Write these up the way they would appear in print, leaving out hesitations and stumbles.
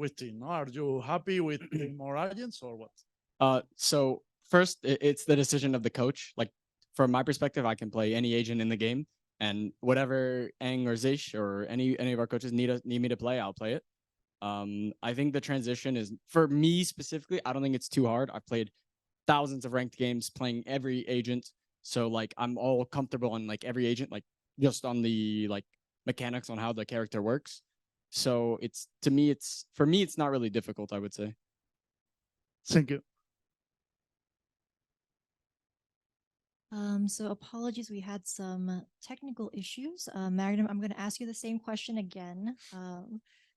team? No? Are you happy with more agents or what? So first, it's the decision of the coach. Like from my perspective, I can play any agent in the game, and whatever Ang or Zish or any of our coaches need me to play, I'll play it. I think the transition is, for me specifically, I don't think it's too hard. I've played thousands of ranked games playing every agent, so like I'm all comfortable on like every agent, like just on the like mechanics on how the character works. So it's, to me, for me it's not really difficult, I would say. Thank you. So apologies, we had some technical issues. Magnum, I'm going to ask you the same question again.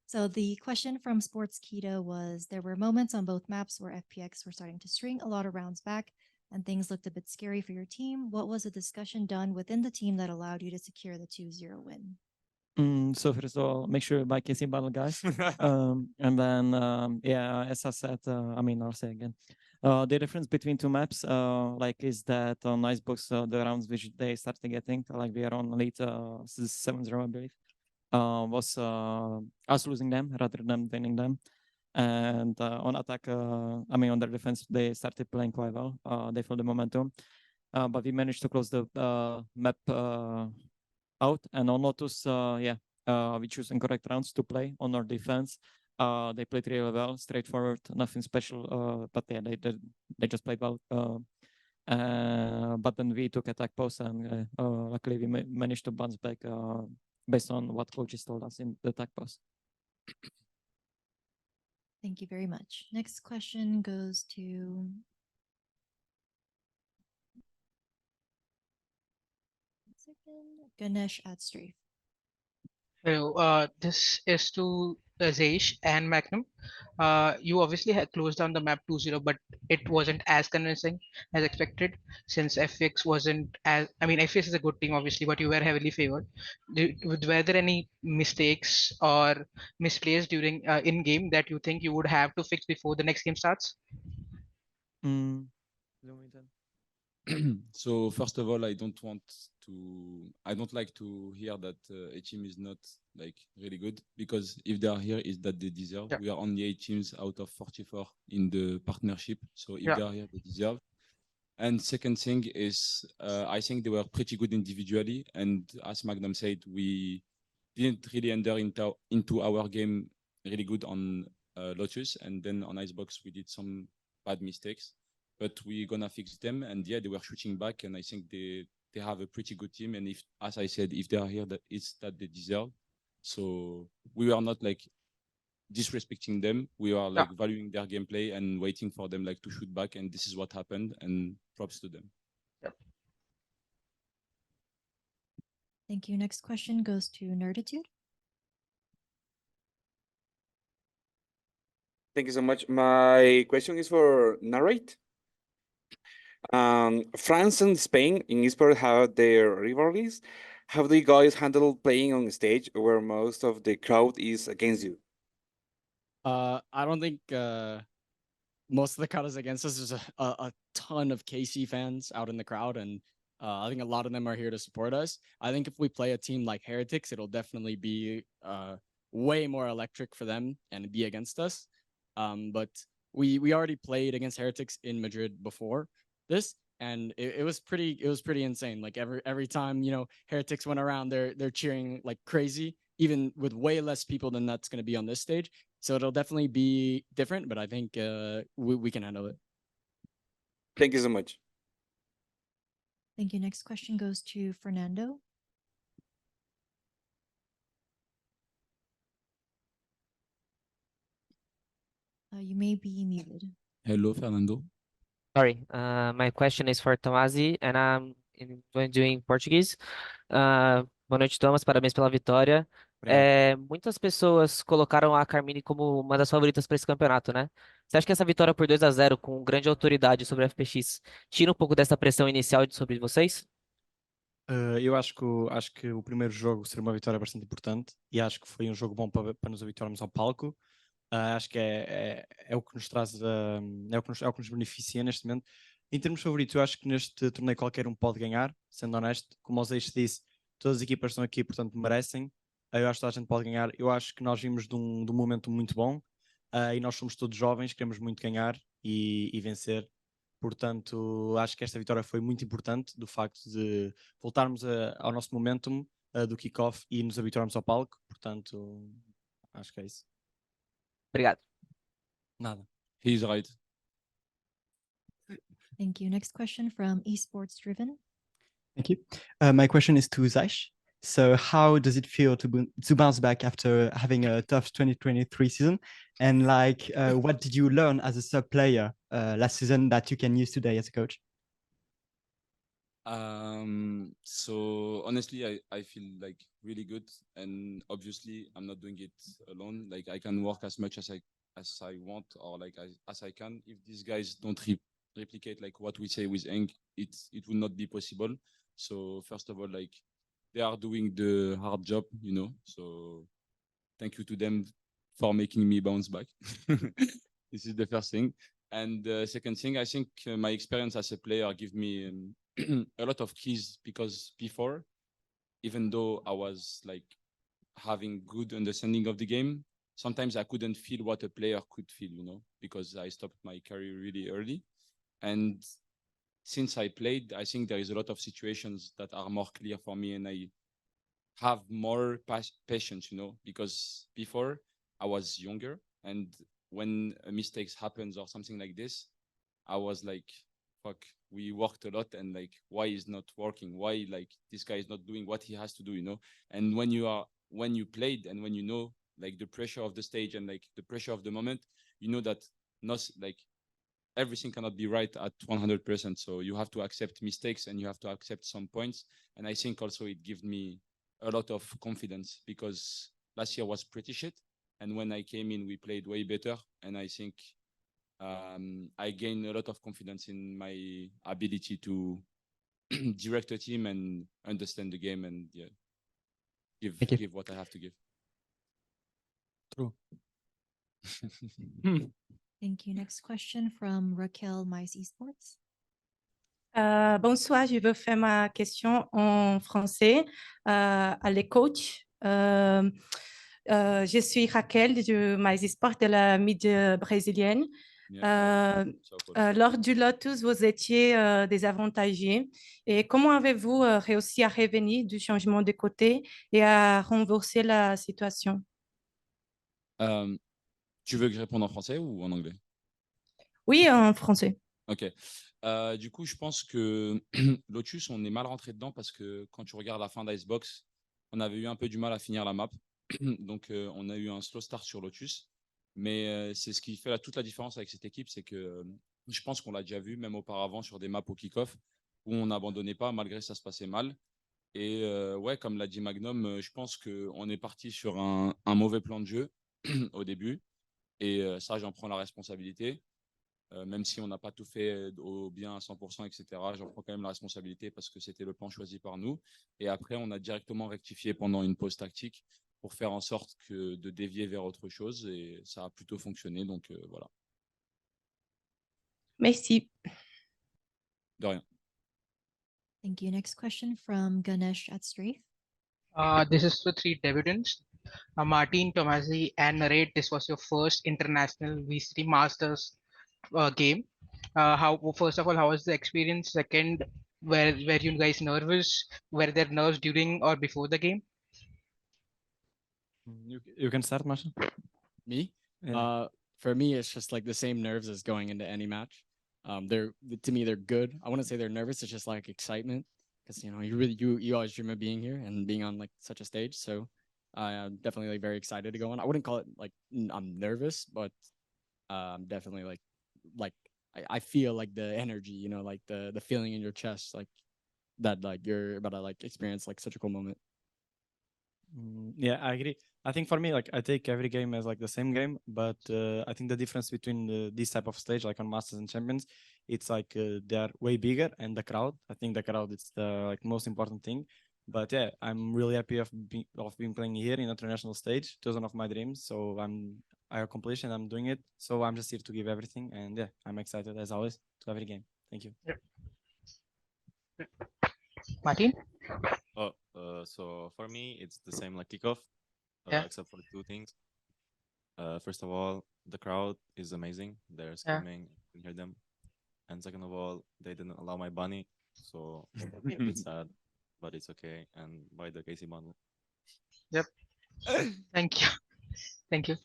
So the question from Sports Keto was, there were moments on both maps where FPX were starting to string a lot of rounds back and things looked a bit scary for your team. What was the discussion done within the team that allowed you to secure the 2-0 win? So first of all, make sure your mic is in battle, guys. And then, yeah, as I said, I'll say again. The difference between two maps, is that on Icebox, the rounds which they started getting, like we are on late 7-0, I believe, was us losing them rather than winning them. And on attack, on their defense, they started playing quite well. They felt the momentum, but we managed to close the map out. And on Lotus, we choose incorrect rounds to play on our defense. They played really well, straightforward, nothing special. But yeah, they just played well. But then we took attack post, and luckily we managed to bounce back based on what coaches told us in the attack post. Thank you very much. Next question goes to Ganesh at Strafe. Hello, this is to Zeish and Magnum. You obviously had closed down the map 2-0, but it wasn't as convincing as expected, since FX wasn't as, FX is a good team obviously, but you were heavily favored. Were there any mistakes or misplays during in game that you think you would have to fix before the next game starts? So first of all, I don't like to hear that a team is not like really good, because if they are here, is that they deserve. Yeah. We are only 8 teams out of 44 in the partnership, so if they are here, they deserve. And second thing is, I think they were pretty good individually, and as Magnum said, we didn't really enter into our game really good on Lotus, and then on Icebox we did some bad mistakes. But we're gonna fix them, and yeah, they were shooting back, and I think they have a pretty good team. And if, as I said, if they are here, it's that they deserve. So we are not like disrespecting them. We are like valuing their gameplay and waiting for them like to shoot back, and this is what happened. And props to them. Yep. Thank you. Next question goes to Nerditude. Thank you so much. My question is for Narrate. France and Spain in esports have their rivalries. How do you guys handle playing on stage where most of the crowd is against you? I don't think most of the crowd is against us. There's a ton of KC fans out in the crowd, and I think a lot of them are here to support us. I think if we play a team like Heretics, it'll definitely be way more electric for them and be against us. But we already played against Heretics in Madrid before this, and it was pretty insane. Like every time, Heretics went around, they're cheering like crazy, even with way less people than that's going to be on this stage. So it'll definitely be different, but I think we can handle it. Thank you so much. Thank you. Next question goes to Fernando. You may be muted. Hello, Fernando. Sorry, my question is for Tomasi, and I'm doing Portuguese. Boa noite, Thomas. Parabéns pela vitória. Muitas pessoas colocaram a Karmine como uma das favoritas para esse campeonato, né? Você acha que essa vitória por 2-0 com grande autoridade sobre o FPX tira um pouco dessa pressão inicial sobre vocês? Eu acho que o primeiro jogo seria uma vitória bastante importante, e acho que foi um jogo bom para nos habituarmos ao palco. Acho que é o que nos traz, é o que nos beneficia neste momento. Em termos favoritos, eu acho que neste torneio qualquer um pode ganhar, sendo honesto. Como o Zeish disse, todas as equipas estão aqui, portanto merecem. Eu acho que toda a gente pode ganhar. Eu acho que nós vimos de um momento muito bom. e nós somos todos jovens, queremos muito ganhar e vencer. Portanto, acho que esta vitória foi muito importante, do facto de voltarmos ao nosso momentum do kickoff e nos habituarmos ao palco. Portanto, acho que é isso. Obrigado. Nada. He's right. Thank you. Next question from Esports Driven. Thank you. My question is to Zaish. So how does it feel to bounce back after having a tough 2023 season? And like, what did you learn as a sub player last season that you can use today as a coach? So honestly, I feel like really good, and obviously I'm not doing it alone. Like I can work as much as I want, or like as I can. If these guys don't replicate like what we say with Eng, it will not be possible. So first of all, like they are doing the hard job, you know. So thank you to them for making me bounce back. This is the first thing. And the second thing, I think my experience as a player give me a lot of keys, because before, even though I was like having good understanding of the game, sometimes I couldn't feel what a player could feel, you know, because I stopped my career really early. And since I played, I think there is a lot of situations that are more clear for me, and I have more patience, you know, because before I was younger, and when a mistakes happens or something like this, I was like, fuck, we worked a lot, and like, why is not working? Why like this guy is not doing what he has to do, you know? And when you played, and when you know like the pressure of the stage and like the pressure of the moment, you know that not like everything cannot be right at 100%. So you have to accept mistakes, and you have to accept some points. And I think also it gives me a lot of confidence, because last year was pretty shit. And when I came in, we played way better. And I think I gained a lot of confidence in my ability to direct a team and understand the game, and yeah, give what I have to give. True. Thank you. Next question from Raquel Mais Esports. Bonsoir, je veux faire ma question en français à les coachs. Je suis Raquel de Mais Esports de la mid brésilienne. Lors du Lotus, vous étiez désavantagé. Et comment avez-vous réussi à revenir du changement de côté et à renverser la situation? Tu veux que je réponde en français ou en anglais? Oui, en français. Ok. Du coup, je pense que Lotus, on est mal rentré dedans, parce que quand tu regardes la fin d'Icebox, on avait eu un peu du mal à finir la map. Donc, on a eu un slow start sur Lotus. Mais c'est ce qui fait toute la différence avec cette équipe, c'est que je pense qu'on l'a déjà vu, même auparavant, sur des maps au kick-off, où on n'abandonnait pas, malgré que ça se passait mal. Et ouais, comme l'a dit Magnum, je pense qu'on est parti sur un mauvais plan de jeu au début. Et ça, j'en prends la responsabilité. Même si on n'a pas tout fait au bien à 100%, etc., j'en prends quand même la responsabilité, parce que c'était le plan choisi par nous. Et après, on a directement rectifié pendant une pause tactique pour faire en sorte de dévier vers autre chose, et ça a plutôt fonctionné. Donc voilà. Merci. De rien. Thank you. Next question from Ganesh at Strafe. This is for 3 debutants. Martin, Tomasi, and Narrate. This was your first international VCT Masters game. First of all, how was the experience? Second, were you guys nervous? Were there nerves during or before the game? You can start, Martin. Me? Yeah. For me, it's just like the same nerves as going into any match. To me, they're good. I wouldn't say they're nervous. It's just like excitement, because you know you always dream of being here and being on like such a stage. So I'm definitely like very excited to go on. I wouldn't call it like I'm nervous, but I'm definitely like I feel like the energy, you know, like the feeling in your chest, like that like you're about to like experience like such a cool moment. Yeah, I agree. I think for me, like I take every game as like the same game, but I think the difference between this type of stage, like on Masters and Champions, it's like they are way bigger, and the crowd. I think the crowd is the like most important thing. But yeah, I'm really happy of being playing here in international stage. It was one of my dreams, so I accomplished and I'm doing it. So I'm just here to give everything, and yeah, I'm excited as always to every game. Thank you. Yep. Martin? So for me, it's the same like kickoff, Yeah. except for 2 things. First of all, the crowd is amazing. They're Yeah. screaming, you can hear them. And second of all, they didn't allow my bunny, so it's sad, but it's okay. And buy the Casey bundle. Yep. Thank you. Thank you.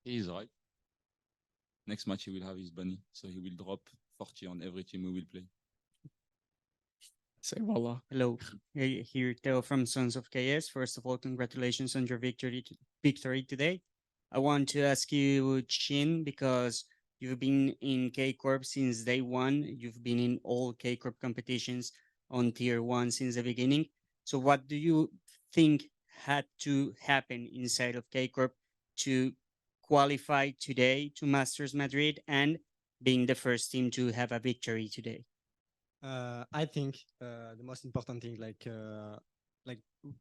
He's right. Next match he will have his bunny, so he will drop 40 on every team we will play. Say voila. Hello, here Theo from Sons of KS. First of all, congratulations on your victory today. I want to ask you, Chin, because you've been in K Corp since day one. You've been in all K Corp competitions on tier one since the beginning. So what do you think had to happen inside of K Corp to qualify today to Masters Madrid and being the first team to have a victory today? I think the most important thing,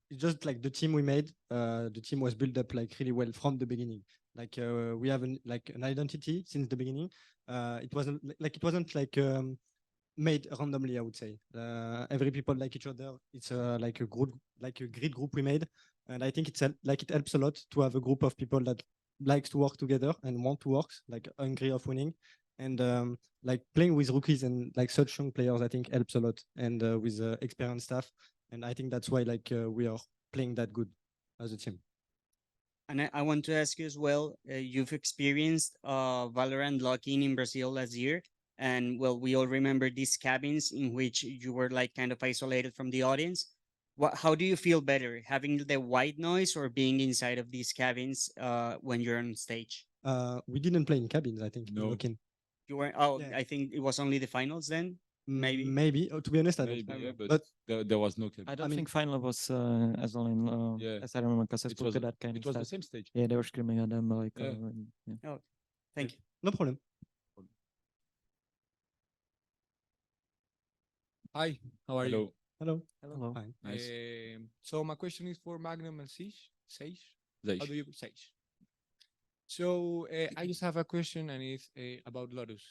it's just like the team we made. The team was built up like really well from the beginning. Like we have an identity since the beginning. It wasn't made randomly, I would say. Every people like each other. It's like a group, like a great group we made, and I think it helps a lot to have a group of people that likes to work together and want to work, like hungry of winning. And like playing with rookies and like such young players, I think helps a lot, and with experienced staff. And I think that's why we are playing that good as a team. And I want to ask you as well, you've experienced Valorant lock-in in Brazil last year. And well, we all remember these cabins in which you were like kind of isolated from the audience. How do you feel better, having the white noise or being inside of these cabins when you're on stage? We didn't play in cabins, I think. No. Lock-in. You were, oh, Yeah. I think it was only the finals then, maybe. Maybe. Oh, to be honest, I don't Maybe, remember. yeah, But there was no cap. I don't mean- think final was as well in Yeah. as I remember because I It spoke was to that kind it of was the stuff. same stage. Yeah, they were screaming at them like Yeah. yeah. Thank you. no problem. Hi, how are you? Hello. Hello. Hello. Fine. Nice. So my question is for Magnum and Sage. Sage? How do Zeish. you Sage? So I just have a question, and it's about Lotus.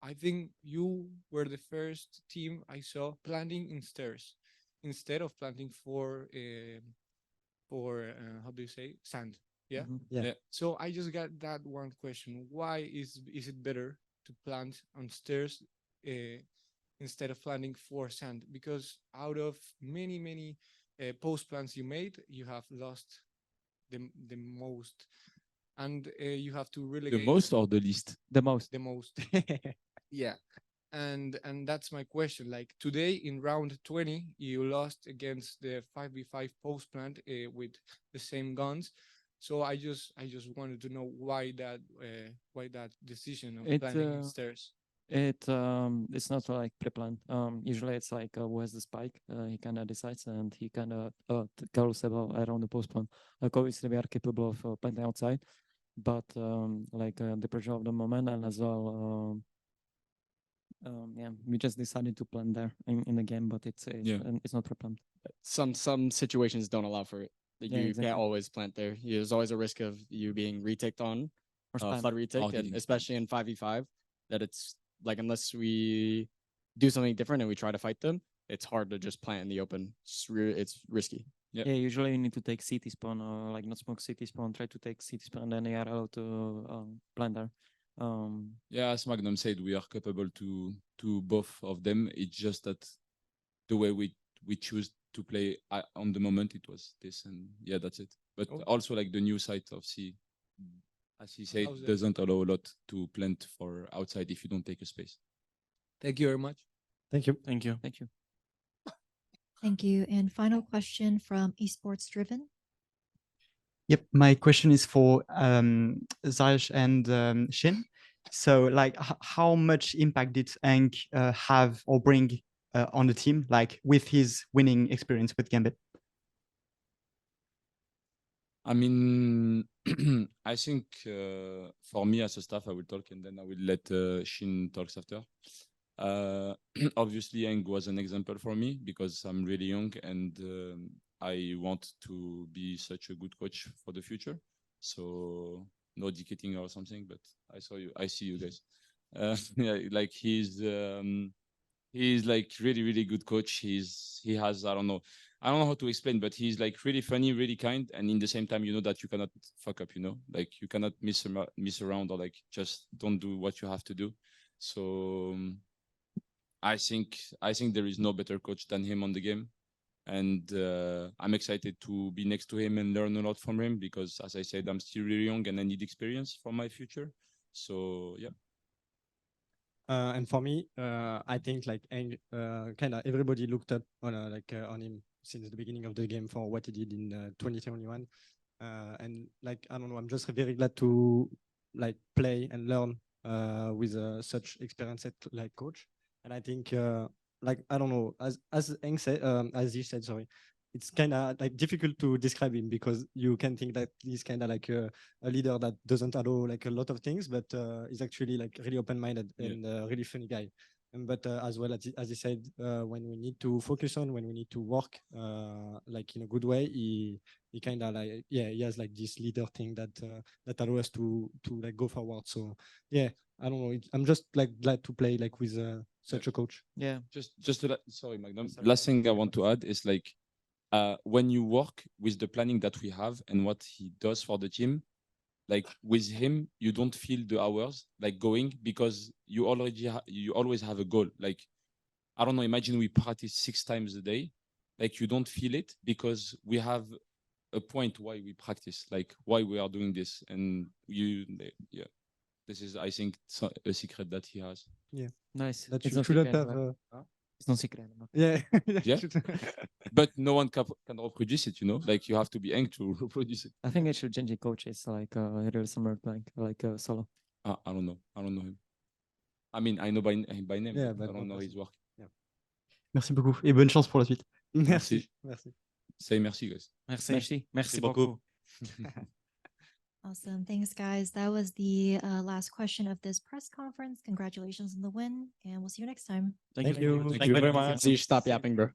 I think you were the first team I saw planting in stairs instead of planting for how do you say sand? Yeah. Mhm. Yeah. Yeah. So I just got that one question: why is it better to plant on stairs instead of planting for sand? Because out of many post plants you made, you have lost the most, and you have to The relegate most or the least? The most. the most. Yeah, and that's my question. Like today in round 20, you lost against the 5v5 post plant with the same guns. So I just wanted to know why that decision of It, planting in stairs. It's not like pre-planned. Usually it's like who has the spike. He kind of decides and he kind of goes around the post plan. Like obviously we are capable of planting outside, but the pressure of the moment and as well. Yeah, we just decided to plant there in the game, but it's not pre-planned. Some situations don't allow for it. Like, Yeah, you exactly. can't always plant there. There's always a risk of you being reticked on, Or spam. flood reticked, and getting especially in 5v5, that it's like unless we do something different and we try to fight them, it's hard to just plant in the open. It's risky. Yeah. Yeah, usually you need to take city spawn or like not smoke city spawn, try to take city spawn, and then you are allowed to plant there. Yeah, as Magnum said, we are capable to both of them. It's just that the way we choose to play on the moment, it was this, and yeah, that's it. But Oh. also like the new site of C, as he said, How's that? doesn't allow a lot to plant for outside if you don't take a space. Thank you very much. Thank you. Thank you. Thank you. Thank you. And final question from Esports Driven. Yep, my question is for Zaish and Shin. So, like, how much impact did Hank have or bring on the team, like with his winning experience with Gambit? I mean, I think for me as a staff, I will talk and then I will let Shin talks after. Obviously, Hank was an example for me because I'm really young and I want to be such a good coach for the future. So no dedicating or something, but I see you guys. Yeah, like he's like really good coach. He has, I don't know, I don't know how to explain, but he's like really funny, really kind, and in the same time, you know that you cannot fuck up. You know, like you cannot miss around or like just don't do what you have to do. So I think there is no better coach than him on the game, and I'm excited to be next to him and learn a lot from him because, as I said, I'm still really young and I need experience for my future. So yeah. And for me, I think like kind of everybody looked up on on him since the beginning of the game for what he did in 2021. And like I don't know, I'm just very glad to like play and learn with such experienced like coach. And I think like I don't know, as Eng said, as he said, sorry, it's kind of like difficult to describe him because you can think that he's kind of like a leader that doesn't allow like a lot of things, but he's actually like really open-minded and really funny guy. But as well as he said, when we need to focus on, when we need to work like in a good way, he kind of like he has like this leader thing that that allows us to like go forward. So yeah, I don't know. I'm just like glad to play like with such a coach. Yeah. Just to sorry, Magnum. Last thing I want to add is like when you work with the planning that we have and what he does for the team, like with him, you don't feel the hours like going because you always have a goal. Like, I don't know, imagine we practice 6 times a day. Like you don't feel it because we have a point why we practice, like why we are doing this. And this is, I think, a secret that he has. Yeah. Nice. That It's you no shouldn't secret, have. right? It's no secret. No. Yeah. Yeah. But no one can reproduce it, you know? Like you have to be angry to reproduce it. I think I should change coach. It's like a real summer like solo. I don't know. I don't know him. I mean, I know by name, Yeah, but I but don't not know his work. Yeah. Merci beaucoup et bonne chance pour la suite. Merci. Merci. Say merci, guys. Merci beaucoup. Awesome. Thanks, guys. That was the last question of this press conference. Congratulations on the win, and we'll see you next time. Thank you very much. Stop yapping, bro.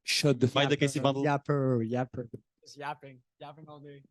Shut the Yapper. Just yapping all day.